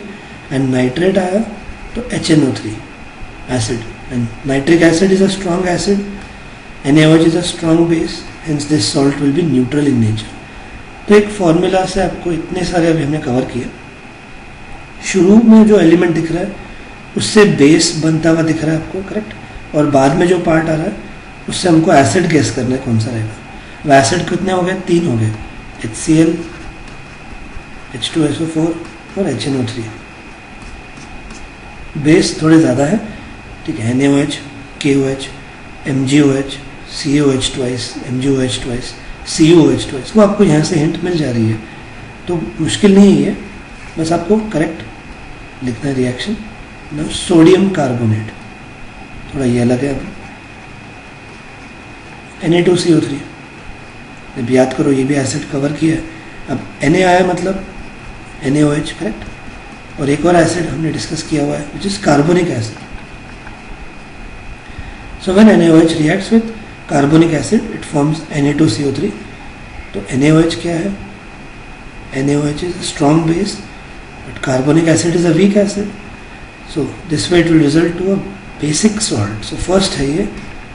एंड नाइट्रेट आया तो HNO3 acid, and nitric acid is a strong acid, NaOH is a strong base, hence this salt will be neutral in nature. तो एक फॉर्मूला से आपको इतने सारे अभी हमने कवर किया। शुरू में जो एलिमेंट दिख रहा है उससे बेस बनता हुआ दिख रहा है आपको, करेक्ट, और बाद में जो पार्ट आ रहा है उससे हमको एसिड गेस करना है कौन सा रहेगा। वो एसिड कितने हो गए? 3 हो गए, HCl, H2SO4 और HNO3। बेस थोड़े ज़्यादा है, ठीक है, NaOH, KOH, MgOH, COH twice, MgOH twice, COH twice, वो आपको यहाँ से हिंट मिल जा रही है, तो मुश्किल नहीं है, बस आपको करेक्ट लिखना है रिएक्शन। ना सोडियम कार्बोनेट, थोड़ा ये अलग है, अब Na2CO3, अब याद करो ये भी एसिड कवर किया है। अब Na आया मतलब NaOH, करेक्ट, और एक और एसिड हमने डिस्कस किया हुआ है which is carbonic acid. So when NaOH reacts with carbonic acid it forms Na2CO3। तो NaOH क्या है? NaOH is a strong base but carbonic acid is a weak acid, so this way it will result to a basic salt. So first है ये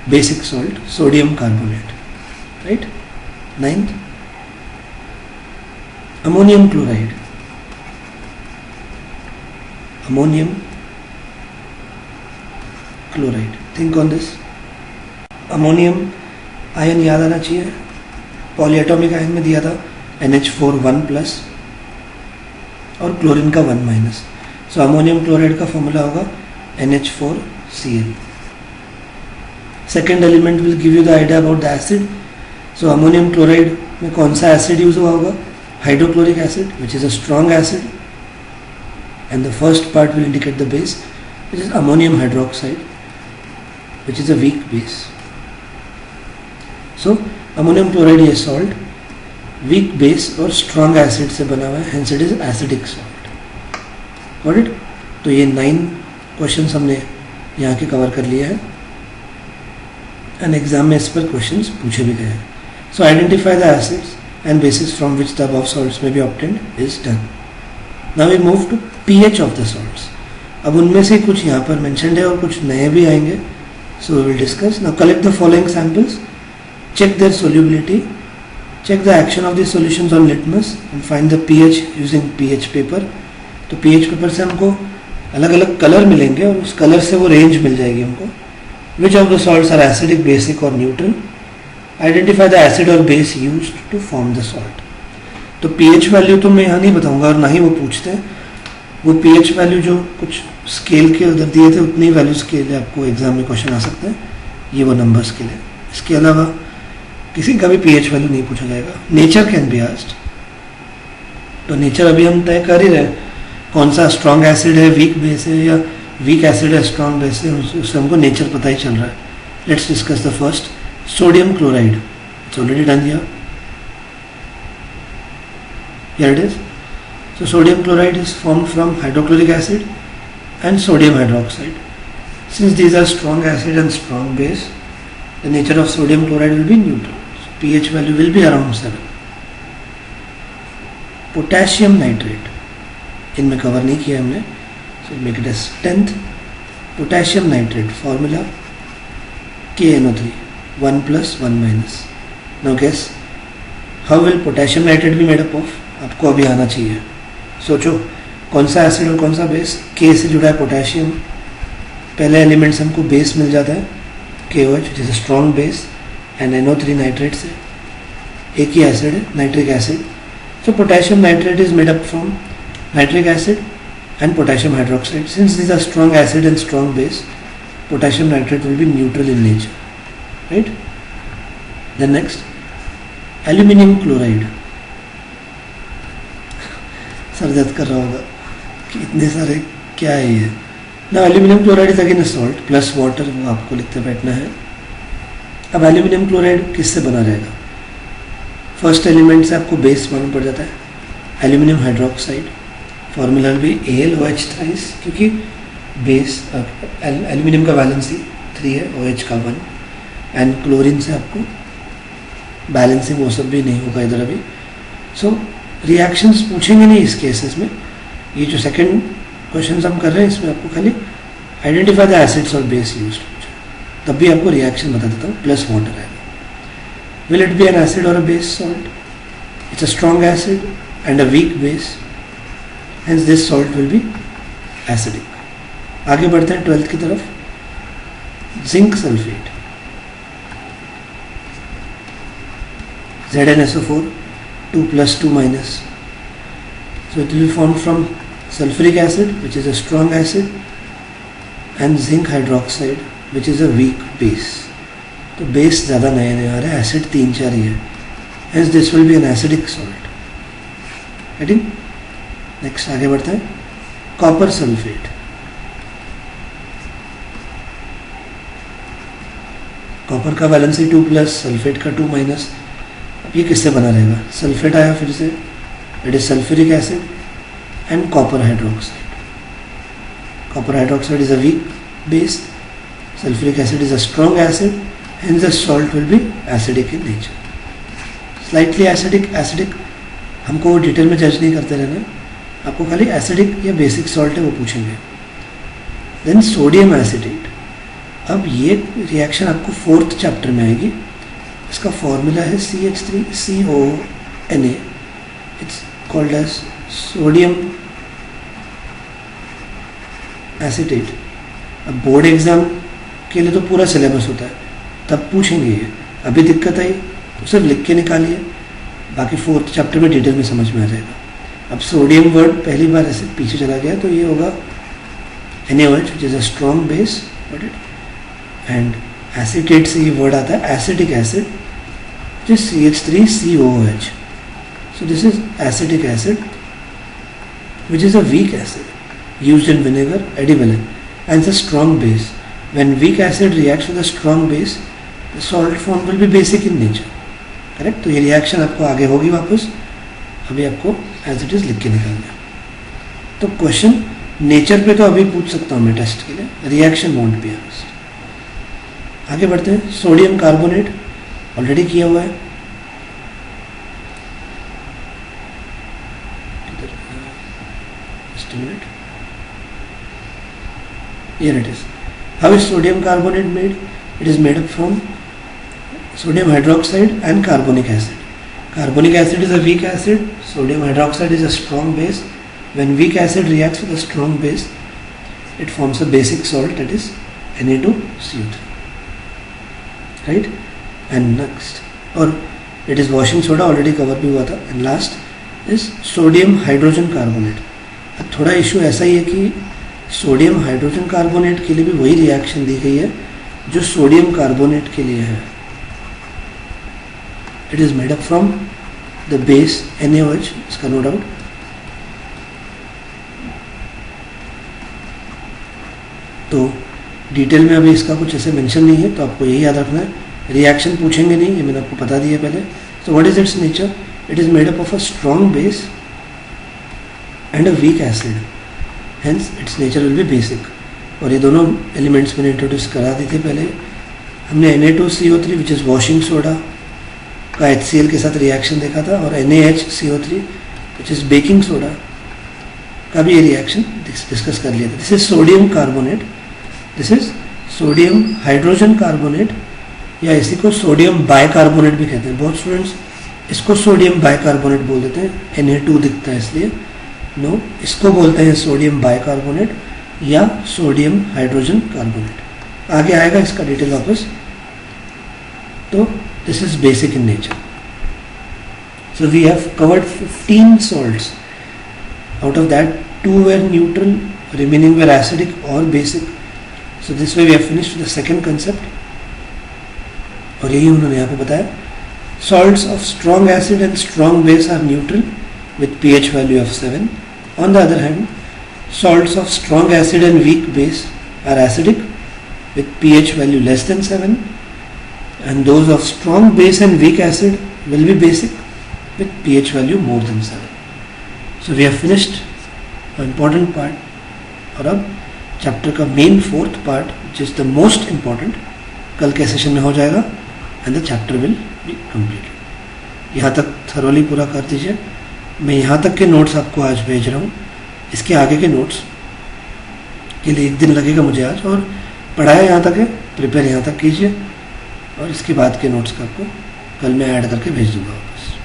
basic salt sodium carbonate, right. 9th, ammonium chloride, ammonium chloride, think on this. Ammonium ion याद आना चाहिए, polyatomic ion में दिया था NH4 1 plus और chlorine का 1 माइनस। सो अमोनियम क्लोराइड का फॉर्मूला होगा NH4Cl। Second element will give you the idea about the acid. So ammonium chloride में कौन सा एसिड यूज हुआ होगा? Hydrochloric acid which is a strong acid, and the first part will indicate the base which is ammonium hydroxide which is a weak base. So ammonium chloride ये salt weak base और strong acid से बना हुआ है, hence it is acidic salt. Got it? तो ये 9 question हमने यहाँ के कवर कर लिया है, एंड एग्जाम में इस पर क्वेश्चंस पूछे भी गए हैं. So identify the acids and bases from which the above salts may be obtained is done. Now we move to pH of the salts. अब उनमें से कुछ यहाँ पर मेंशन्ड है और कुछ नए भी आएंगे, so we will discuss. Now collect the following samples, check their solubility, check the action of these solutions on litmus and find the pH using pH paper. तो pH पेपर से हमको अलग अलग कलर मिलेंगे और उस कलर से वो रेंज मिल जाएगी हमको. Which of the salts are acidic, basic or neutral? Identify the acid or base used to form the salt. तो pH वैल्यू तो मैं यहाँ नहीं बताऊंगा और ना ही वो पूछते हैं. वो pH वैल्यू जो कुछ स्केल के उधर दिए थे उतनी वैल्यूज के लिए आपको एग्जाम में क्वेश्चन आ सकते हैं, ये वो नंबर्स के लिए. इसके अलावा किसी का भी pH वैल्यू नहीं पूछा जाएगा. Nature can be asked. तो नेचर अभी हम तय कर ही रहे हैं, कौन सा स्ट्रॉन्ग एसिड है, वीक बेस है, या वीक एसिड है स्ट्रॉन्ग बेस है, उससे हमको नेचर पता ही चल रहा है. Let's discuss the first, sodium chloride. It's already done here. Here it is. So sodium chloride is formed from hydrochloric acid and sodium hydroxide. Since these are strong acid and strong base, the nature of sodium chloride will be neutral. So pH value will be around 7. Potassium nitrate, इनमें cover नहीं किया हमने, so make it as 10th. Potassium nitrate formula KNO3, 1 plus 1 minus. Now guess how will potassium nitrate be made up of? आपको अभी आना चाहिए. सोचो कौन सा एसिड और कौन सा बेस. के से जुड़ा है पोटेशियम, पहले एलिमेंट से हमको बेस मिल जाता है KOH which is a strong base, and NO3 nitrate से एक ही एसिड है nitric acid. So potassium nitrate is made up from nitric acid and potassium hydroxide. Since this are strong acid and strong base, potassium nitrate will be neutral in nature, right. Then next aluminium chloride. सर दर्द कर रहा होगा कि इतने सारे क्या है ये. ना aluminium chloride is again salt plus water, वो आपको लिखते बैठना है. अब एल्यूमिनियम क्लोराइड किससे बना रहेगा? फर्स्ट एलिमेंट से आपको बेस मालूम पड़ जाता है, एल्यूमिनियम हाइड्रोक्साइड. फॉर्मूला भी AlOH थ्राइस, क्योंकि बेस एल्यूमिनियम का वैलेंसी 3 है, OH का 1, एंड क्लोरीन से आपको बैलेंसिंग वो सब भी नहीं होगा इधर अभी. सो रिएक्शंस पूछेंगे नहीं इस केसेस में. ये जो सेकंड क्वेश्चन हम कर रहे हैं इसमें आपको खाली आइडेंटिफाई द एसिड्स और बेस यूज्ड, तब भी आपको रिएक्शन बता देता हूँ. प्लस वाटर आएगा. Will it be an acid और a base salt? It's a strong acid and a weak base, hence this salt will be acidic. आगे बढ़ते हैं 12th की तरफ. Zinc sulphate, ZnSO4, 2 plus 2 minus. So it will be formed from sulfuric acid, which is a strong acid, and zinc hydroxide, which is a weak base. तो base ज़्यादा नए नहीं आ रहे, एसिड 3-4 ही है. Hence this will be an acidic salt. Getting? Next आगे बढ़ते हैं. Copper sulphate. Copper का वैलेंसी 2 प्लस, सल्फेट का 2 माइनस. अब ये किससे बना रहेगा? सल्फेट आया फिर से, it is sulphuric acid and copper hydroxide. Copper hydroxide is a weak base, sulphuric acid is a strong acid, hence the salt will be acidic in nature. Slightly acidic हमको detail में जज नहीं करते रहना, आपको खाली एसिडिक या basic salt है वो पूछेंगे. Then sodium acetate. अब ये रिएक्शन आपको 4th चैप्टर में आएगी. इसका फॉर्मूला है CH3CONA. It's called as sodium acetate. अब बोर्ड एग्जाम के लिए तो पूरा सिलेबस होता है, तब पूछेंगे ये. अभी दिक्कत आई तो सिर्फ लिख के निकालिए, बाकी 4th चैप्टर में डिटेल में समझ में आ जाएगा. अब सोडियम वर्ड पहली बार ऐसे पीछे चला गया तो ये होगा NaOH, which is a strong base, got it? And acetate से ये वर्ड आता है acidic acid, which is CH3COOH. So this is acetic acid, which is a weak acid used in vinegar, edible, and it's a strong base. When weak acid reacts with a strong base, the salt form will be basic in nature. Correct. तो ये reaction आपको आगे होगी वापस, अभी आपको as it is लिख के निकालना है. तो क्वेश्चन नेचर पे तो अभी पूछ सकता हूँ मैं टेस्ट के लिए, रिएक्शन वॉन्ट बी आस्क्ड. आगे बढ़ते हैं. सोडियम कार्बोनेट ऑलरेडी किया हुआ है. Just a minute. Here it is. How is sodium carbonate made? It is made up from sodium hydroxide and carbonic acid. Carbonic acid is a weak acid. Sodium hydroxide is a strong base. When weak acid reacts with a strong base, it forms a basic salt, that is Na2CO3. Right? And next, or it is washing soda, already cover भी हुआ था. And last is sodium hydrogen carbonate. अब थोड़ा issue ऐसा ही है कि sodium hydrogen carbonate के लिए भी वही रिएक्शन दी गई है जो सोडियम कार्बोनेट के लिए है. It is made up from the base NaOH, इसका नो डाउट. तो डिटेल में अभी इसका कुछ ऐसे मेंशन नहीं है, तो आपको यही याद रखना है. रिएक्शन पूछेंगे नहीं, ये मैंने आपको बता दिया पहले. So what is it's nature? It is made up of a strong base and a weak acid, hence it's nature will be basic. और ये दोनों एलिमेंट्स मैंने इंट्रोड्यूस करा दी थी पहले. हमने Na2CO3 which is washing soda का HCl के साथ रिएक्शन देखा था, और NaHCO3 which is baking soda का भी ये रिएक्शन डिस्कस कर लिया था. This is sodium carbonate, this is sodium hydrogen carbonate, या इसी को सोडियम बाइकार्बोनेट भी कहते हैं. बहुत स्टूडेंट्स इसको सोडियम बाइकार्बोनेट बोल देते हैं, Na2 दिखता है इसलिए. नो, इसको बोलते हैं सोडियम बाइकार्बोनेट या सोडियम हाइड्रोजन कार्बोनेट. आगे आएगा इसका डिटेल वापस. तो this is basic in nature. So we have covered 15 salts. Out of that, 2 were neutral, remaining were acidic or basic. So this way we have finished the second concept. और यही उन्होंने यहाँ पे बताया. Salts of strong acid and strong base are neutral with pH value of 7. On the other hand, salts of strong acid and weak base are acidic with pH value less than 7, and those of strong base and weak acid will be basic with pH value more than 7. So we have finished an important part. और अब chapter का main 4th part, which is the most important, कल के session में हो जाएगा, and the chapter will be completed. यहाँ तक थरोली पूरा कर दीजिए. मैं यहाँ तक के नोट्स आपको आज भेज रहा हूँ. इसके आगे के नोट्स के लिए 1 दिन लगेगा मुझे आज, और पढ़ाया यहाँ तक है, प्रिपेयर यहाँ तक कीजिए, और इसके बाद के नोट्स का आपको कल मैं ऐड करके भेज दूँगा.